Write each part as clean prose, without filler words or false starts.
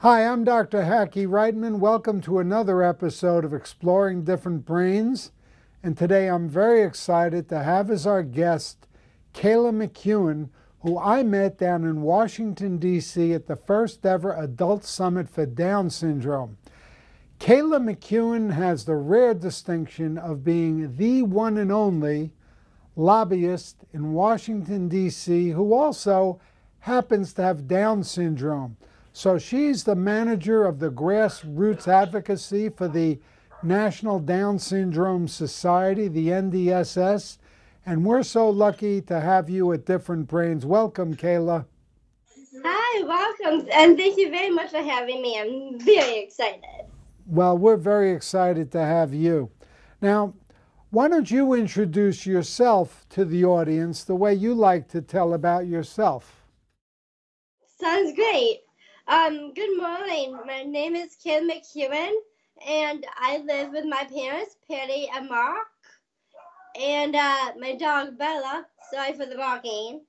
Hi, I'm Dr. Hackie Reitman. Welcome to another episode of Exploring Different Brains. And today I'm very excited to have as our guest Kayla McKeon, who I met down in Washington, D.C. at the first ever Adult Summit for Down Syndrome. Kayla McKeon has the rare distinction of being the one and only lobbyist in Washington, D.C., who also happens to have Down syndrome. So she's the manager of the Grassroots Advocacy for the National Down Syndrome Society, the MDSS, and we're so lucky to have you at Different Brains. Welcome, Kayla. Hi, welcome, and thank you very much for having me. I'm very excited. Well, we're very excited to have you. Now, why don't you introduce yourself to the audience the way you like to tell about yourself? Sounds great. Good morning. My name is Kayla McKeon, and I live with my parents, Patty and Mark, and my dog, Bella. Sorry for the barking.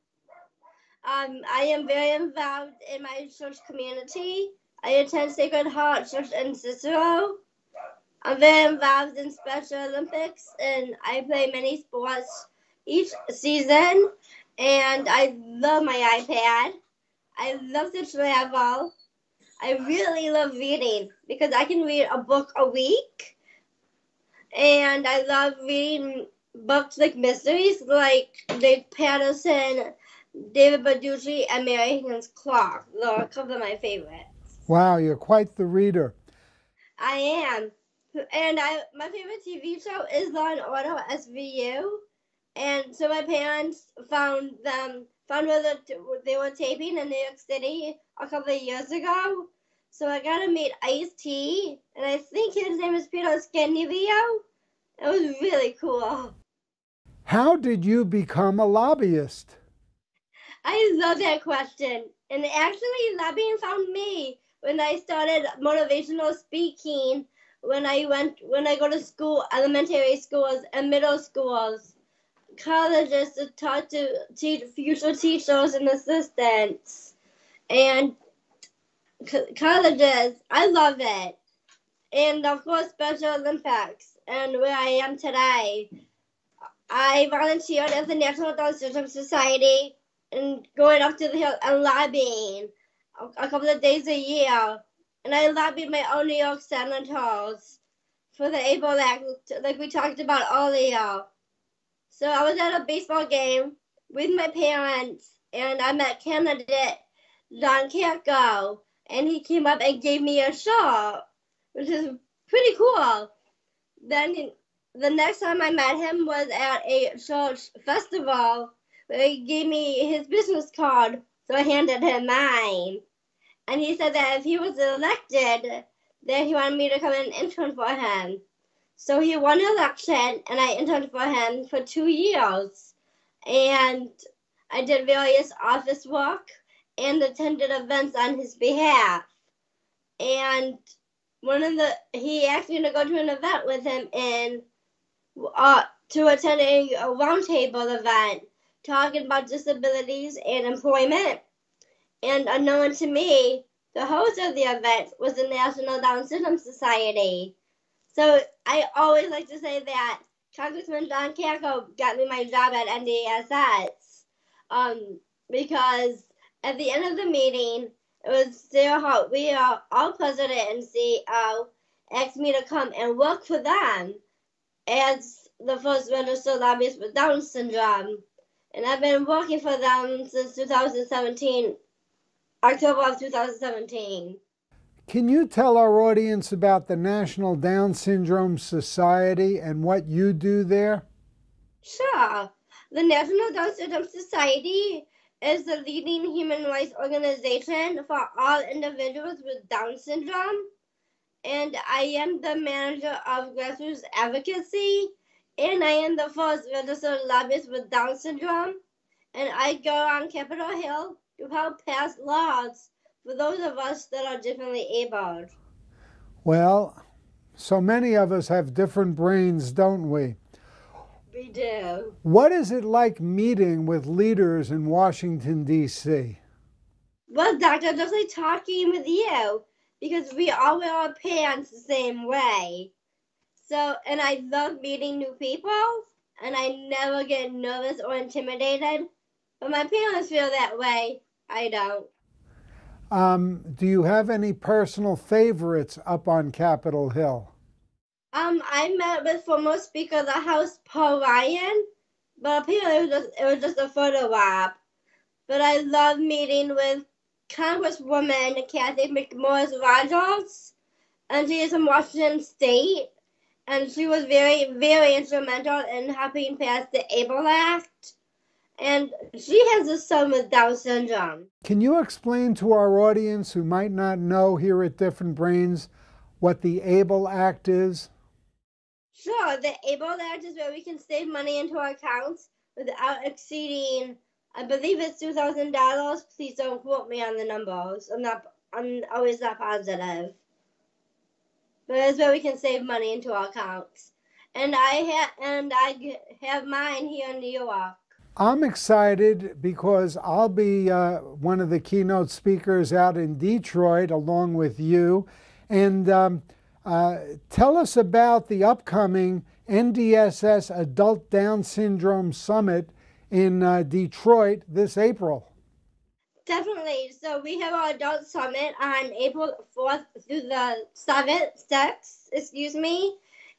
I am very involved in my church community. I attend Sacred Heart Church in Cicero. I'm very involved in Special Olympics, and I play many sports each season, and I love my iPad. I love to travel. I really love reading because I can read a book a week. And I love reading books like mysteries, like Dick Patterson, David Berducci, and Mary Higgins Clark. They're a couple of my favorites. Wow, you're quite the reader. I am. And my favorite TV show is Law and Order SVU. And so my parents found where they were taping in New York City a couple of years ago. So I got to meet Ice-T, and I think his name is Peter Scanivio. It was really cool. How did you become a lobbyist? I love that question. And actually, lobbying found me when I started motivational speaking when I go to school, elementary schools and middle schools, colleges to talk to future teachers and assistants, and colleges. I love it. And of course, Special Olympics, and where I am today. I volunteered at the National Down Syndrome Society and going up to the hill and lobbying a couple of days a year. And I lobbied my own New York senators for the ABLE Act, like we talked about earlier. So I was at a baseball game with my parents, and I met candidate Don Carco, and he came up and gave me a shirt, which is pretty cool. Then the next time I met him was at a church festival where he gave me his business card, so I handed him mine. And he said that if he was elected, that he wanted me to come and intern for him. So he won the election, and I interned for him for 2 years. And I did various office work and attended events on his behalf. And he asked me to go to an event with him to attend a roundtable event talking about disabilities and employment. And unknown to me, the host of the event was the National Down Syndrome Society. So I always like to say that Congressman Don Carco got me my job at MDSS because at the end of the meeting, it was Sarah Hart, we are all president and CEO, asked me to come and work for them as the first registered lobbyist with Down syndrome. And I've been working for them since 2017. October of 2017. Can you tell our audience about the National Down Syndrome Society and what you do there? Sure. The National Down Syndrome Society is the leading human rights organization for all individuals with Down syndrome. And I am the manager of Grassroots Advocacy, and I am the first registered lobbyist with Down syndrome. And I go on Capitol Hill to help pass laws for those of us that are differently abled. Well, so many of us have different brains, don't we? We do. What is it like meeting with leaders in Washington, D.C.? Well, Doctor, just like talking with you, because we all wear our pants the same way. So, and I love meeting new people, and I never get nervous or intimidated. But my parents feel that way. I don't. Do you have any personal favorites up on Capitol Hill? I met with former Speaker of the House, Paul Ryan, but apparently it was just a photo op. But I love meeting with Congresswoman Kathy McMorris-Rogers, and she is from Washington State, and she was very, very instrumental in helping pass the ABLE Act, and she has a son with Down syndrome. Can you explain to our audience who might not know here at Different Brains what the ABLE Act is? Sure, the ABLE Act is where we can save money into our accounts without exceeding, I believe it's $2,000. Please don't quote me on the numbers. I'm always not positive. But it's where we can save money into our accounts. And I have mine here in New York. I'm excited because I'll be one of the keynote speakers out in Detroit along with you. And tell us about the upcoming MDSS Adult Down Syndrome Summit in Detroit this April. Definitely. So we have our adult summit on April 4th through the 6th,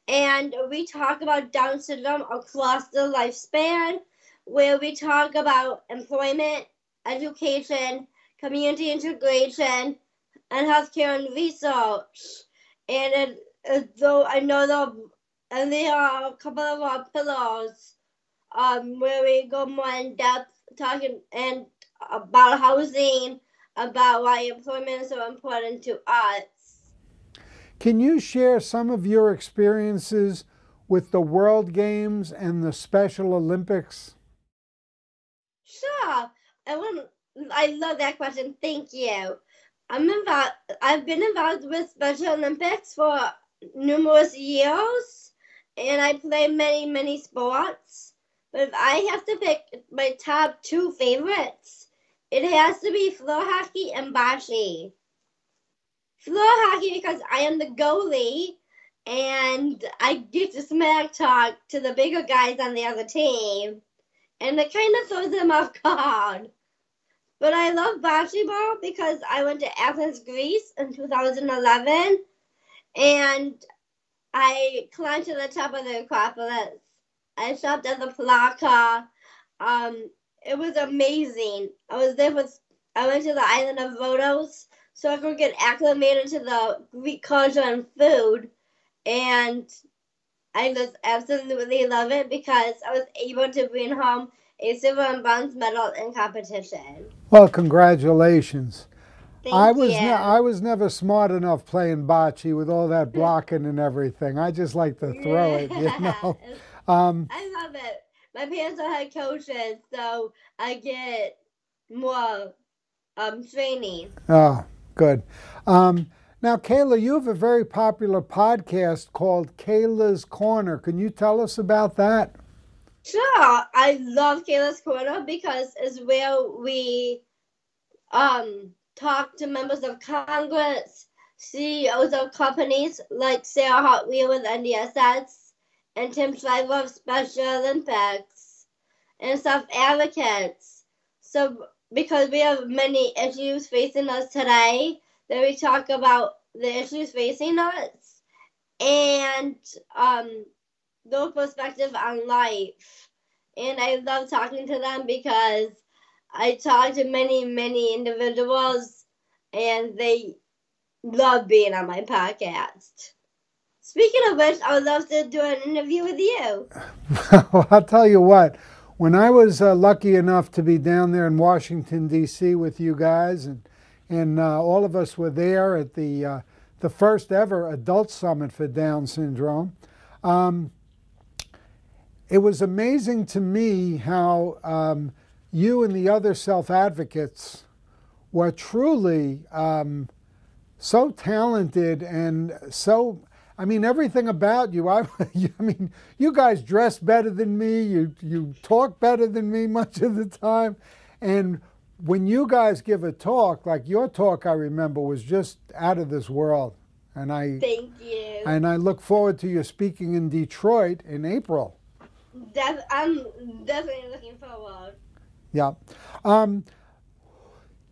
and we talk about Down syndrome across the lifespan, where we talk about employment, education, community integration, and healthcare and research. And though I know there are a couple of our pillars where we go more in depth talking and about housing, about why employment is so important to us. Can you share some of your experiences with the World Games and the Special Olympics? Sure. I love that question. Thank you. I've been involved with Special Olympics for numerous years, and I play many, many sports. But if I have to pick my top two favorites, it has to be floor hockey and bocce. Floor hockey because I am the goalie, and I get to smack talk to the bigger guys on the other team, and it kind of throws them off guard. But I love bocce ball because I went to Athens, Greece in 2011, and I climbed to the top of the Acropolis. I shopped at the Plaza. It was amazing. I went to the island of Rhodos so I could get acclimated to the Greek culture and food. And I just absolutely love it because I was able to bring home a silver and bronze medal in competition. Well, congratulations. Thank you. I was never smart enough playing bocce with all that blocking and everything. I just like to throw it, you know. I love it. My parents are head coaches, so I get more training. Oh, good. Now, Kayla, you have a very popular podcast called Kayla's Corner. Can you tell us about that? Sure. I love Kaylas Corner because it's where we talk to members of Congress, CEOs of companies like Sarah Hartwell with MDSS, and Tim Shriver of Special Olympics, and self-advocates. So because we have many issues facing us today, then we talk about the issues facing us and their perspective on life. And I love talking to them because I talk to many, many individuals, and they love being on my podcast. Speaking of which, I would love to do an interview with you. Well, I'll tell you what, when I was lucky enough to be down there in Washington, D.C. with you guys, and all of us were there at the first ever adult summit for Down syndrome, it was amazing to me how you and the other self-advocates were truly so talented and so, I mean, everything about you. I mean, you guys dress better than me. You talk better than me much of the time. And when you guys give a talk, like your talk, I remember was just out of this world, and Thank you. And I look forward to you speaking in Detroit in April. I'm definitely looking forward. Yeah.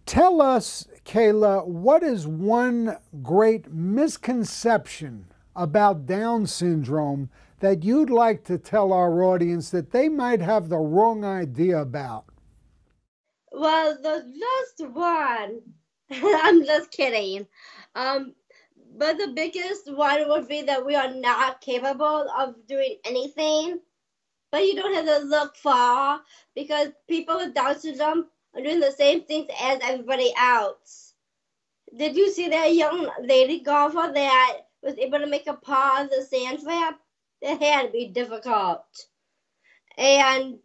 Tell us, Kayla, what is one great misconception about Down syndrome that you'd like to tell our audience that they might have the wrong idea about? Well, the just one. I'm just kidding. But the biggest one would be that we are not capable of doing anything. But you don't have to look far because people with Down syndrome are doing the same things as everybody else. Did you see that young lady golfer that was able to make a par on the sand trap? That had to be difficult. And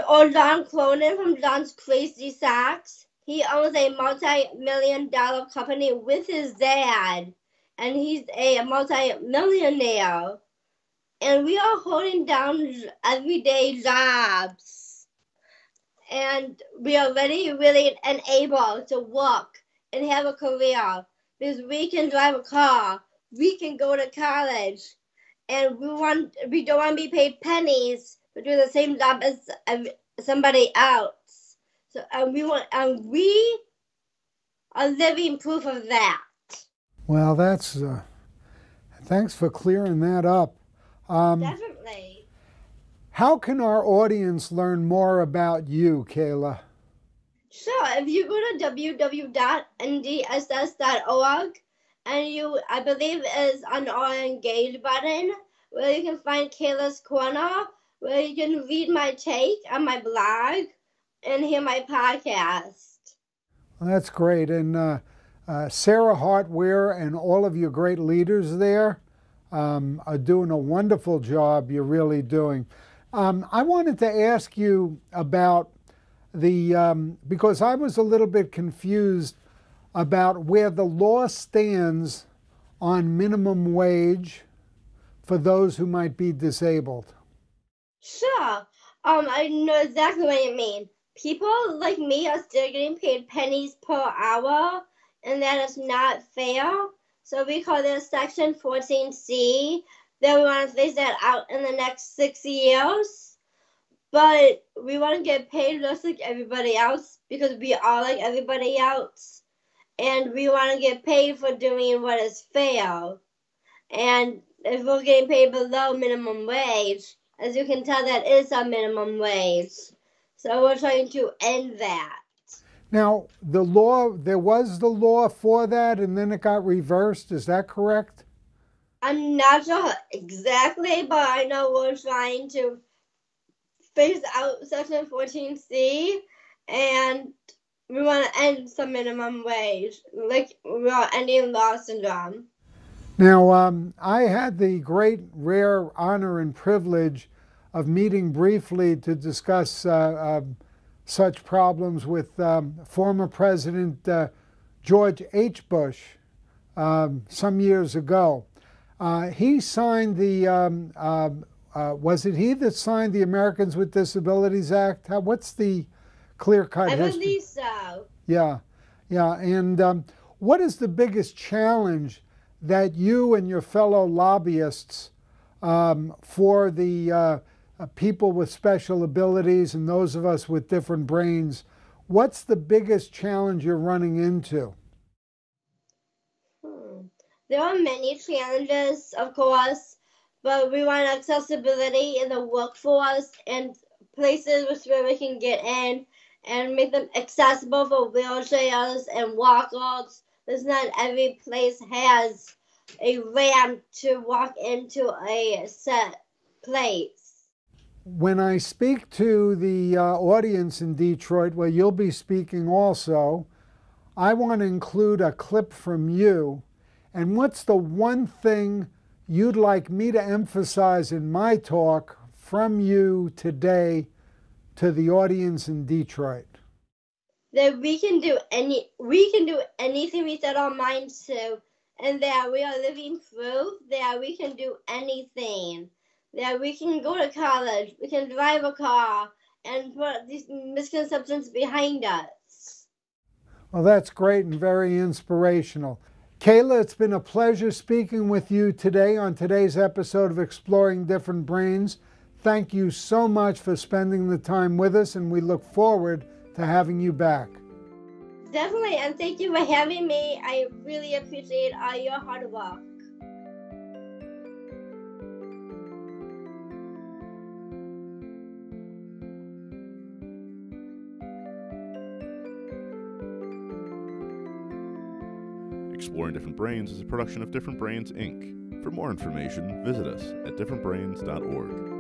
Don Cronin from Don's Crazy Socks, he owns a multi-million-dollar company with his dad, and he's a multi-millionaire. And we are holding down everyday jobs. And we are really, really unable to work and have a career because we can drive a car, we can go to college, and we don't want to be paid pennies for doing the same job as somebody else. So we are living proof of that. Well, that's thanks for clearing that up. Definitely. How can our audience learn more about you, Kayla? Sure. If you go to www.ndss.org, and I believe is on our engage button, where you can find Kaylas Corner, where you can read my take on my blog and hear my podcast. Well, that's great. And Sarah Hartware and all of your great leaders there are doing a wonderful job. You're really doing. I wanted to ask you about because I was a little bit confused about where the law stands on minimum wage for those who might be disabled. Sure. I know exactly what you mean. People like me are still getting paid pennies per hour, and that is not fair. So we call this Section 14C. That we want to phase that out in the next 6 years. But we want to get paid just like everybody else because we are like everybody else. And we want to get paid for doing what is fair. And if we're getting paid below minimum wage, as you can tell, that is our minimum wage. So we're trying to end that. Now, there was the law for that, and then it got reversed. Is that correct? I'm not sure exactly, but I know we're trying to phase out Section 14C, and we want to end some minimum wage, like we are ending law syndrome. Now, I had the great, rare honor and privilege of meeting briefly to discuss such problems with former President George H. Bush some years ago. He signed the, was it he that signed the Americans with Disabilities Act? What's the clear-cut history? I believe so. Yeah, yeah. And what is the biggest challenge that you and your fellow lobbyists for the people with special abilities and those of us with different brains, what's the biggest challenge you're running into? There are many challenges, of course, but we want accessibility in the workforce and places where we can get in and make them accessible for wheelchairs and walkers. Because not every place has a ramp to walk into a set place. When I speak to the audience in Detroit, where you'll be speaking also, I want to include a clip from you. And what's the one thing you'd like me to emphasize in my talk from you today to the audience in Detroit? That we can do anything we set our minds to, and that we are living proof that we can do anything. That we can go to college, we can drive a car, and put these misconceptions behind us. Well, that's great and very inspirational. Kayla, it's been a pleasure speaking with you today on today's episode of Exploring Different Brains. Thank you so much for spending the time with us, and we look forward to having you back. Definitely, and thank you for having me. I really appreciate all your hard work. Exploring Different Brains is a production of Different Brains, Inc. For more information, visit us at differentbrains.org.